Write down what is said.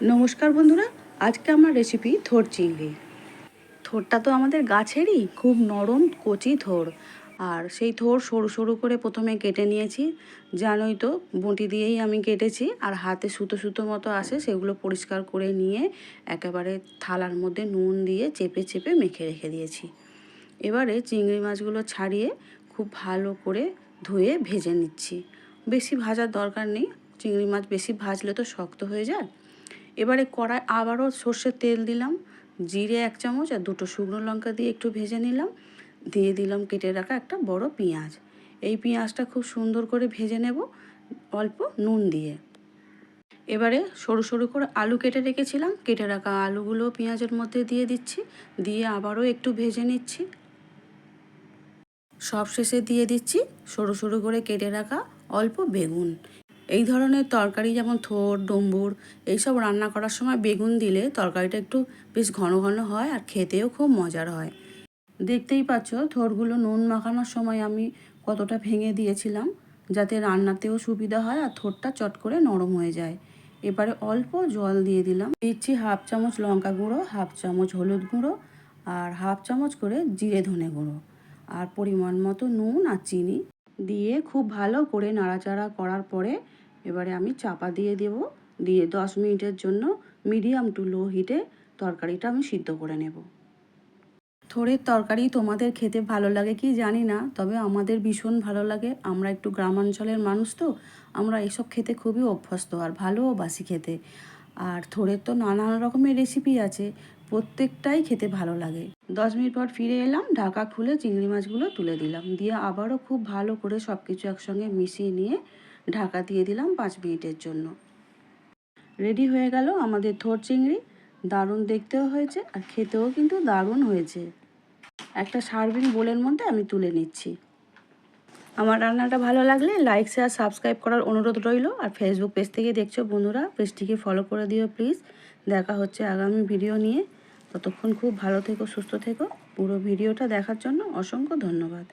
নমস্কার বন্ধুরা, আজকে আমার রেসিপি থোড় চিংড়ি। থোড়টা তো আমাদের গাছেরই, খুব নরম কচি থোড়। আর সেই থোড় সরু সরু করে প্রথমে কেটে নিয়েছি। জানোই তো, বঁটি দিয়েই আমি কেটেছি। আর হাতে সুতো সুতো মতো আসে, সেগুলো পরিষ্কার করে নিয়ে একেবারে থালার মধ্যে নুন দিয়ে চেপে চেপে মেখে রেখে দিয়েছি। এবারে চিংড়ি মাছগুলো ছাড়িয়ে খুব ভালো করে ধুয়ে ভেজে নিচ্ছি। বেশি ভাজার দরকার নেই, চিংড়ি মাছ বেশি ভাজলে তো শক্ত হয়ে যায়। এবারে কড়াই আবারও সর্ষের তেল দিলাম, জিরে 1 চামচ আর 2টো শুকনো লঙ্কা দিয়ে একটু ভেজে নিলাম। দিয়ে দিলাম কেটে রাখা একটা বড় পেঁয়াজ। এই পেঁয়াজটা খুব সুন্দর করে ভেজে নেব অল্প নুন দিয়ে। এবারে সরু সরু করে আলু কেটে রেখেছিলাম, কেটে রাখা আলুগুলো পেঁয়াজের মধ্যে দিয়ে দিচ্ছি। দিয়ে আবারও একটু ভেজে নিচ্ছি। সব শেষে দিয়ে দিচ্ছি সরু সরু করে কেটে রাখা অল্প বেগুন। এই ধরনের তরকারি যেমন থোড়, ডম্বুর এইসব রান্না করার সময় বেগুন দিলে তরকারিটা একটু বেশ ঘন ঘন হয় আর খেতেও খুব মজার হয়। দেখতেই পাচ্ছ থোড়গুলো নুন মাখানোর সময় আমি কতটা ভেঙে দিয়েছিলাম, যাতে রান্নাতেও সুবিধা হয় আর থোড়টা চট করে নরম হয়ে যায়। এবারে অল্প জল দিয়ে দিলাম, দিচ্ছি 1/2 চামচ লঙ্কা গুঁড়ো, 1/2 চামচ হলুদ গুঁড়ো আর 1/2 চামচ করে জিরে ধনে গুঁড়ো আর পরিমাণ মতো নুন আর চিনি দিয়ে খুব ভালো করে নাড়াচাড়া করার পরে এবারে আমি চাপা দিয়ে দেব। দিয়ে 10 মিনিটের জন্য মিডিয়াম টু লো হিটে তরকারিটা আমি সিদ্ধ করে নেব। থোড়ের তরকারি তোমাদের খেতে ভালো লাগে কি জানি না, তবে আমাদের ভীষণ ভালো লাগে। আমরা একটু গ্রামাঞ্চলের মানুষ তো, আমরা এসব খেতে খুবই অভ্যস্ত আর ভালোও বাসি খেতে। আর থোড়ের তো নানান রকমের রেসিপি আছে, প্রত্যেকটাই খেতে ভালো লাগে। 10 মিনিট পর ফিরে এলাম, ঢাকা খুলে চিংড়ি মাছগুলো তুলে দিলাম। দিয়ে আবারও খুব ভালো করে সব কিছু একসঙ্গে মিশিয়ে নিয়ে ঢাকা দিয়ে দিলাম 5 মিনিটের জন্য। রেডি হয়ে গেল আমাদের থোড় চিংড়ি। দারুণ দেখতেও হয়েছে আর খেতেও কিন্তু দারুণ হয়েছে। একটা সার্ভিং বোলের মধ্যে আমি তুলে নিচ্ছি। আমার রান্নাটা ভালো লাগলে লাইক, শেয়ার, সাবস্ক্রাইব করার অনুরোধ রইল। আর ফেসবুক পেজ থেকে দেখছো বন্ধুরা, পেজটিকে ফলো করে দিও প্লিজ। দেখা হচ্ছে আগামী ভিডিও নিয়ে। ততক্ষণ খুব ভালো থেকো, সুস্থ থেকো। পুরো ভিডিওটা দেখার জন্য অসংখ্য ধন্যবাদ।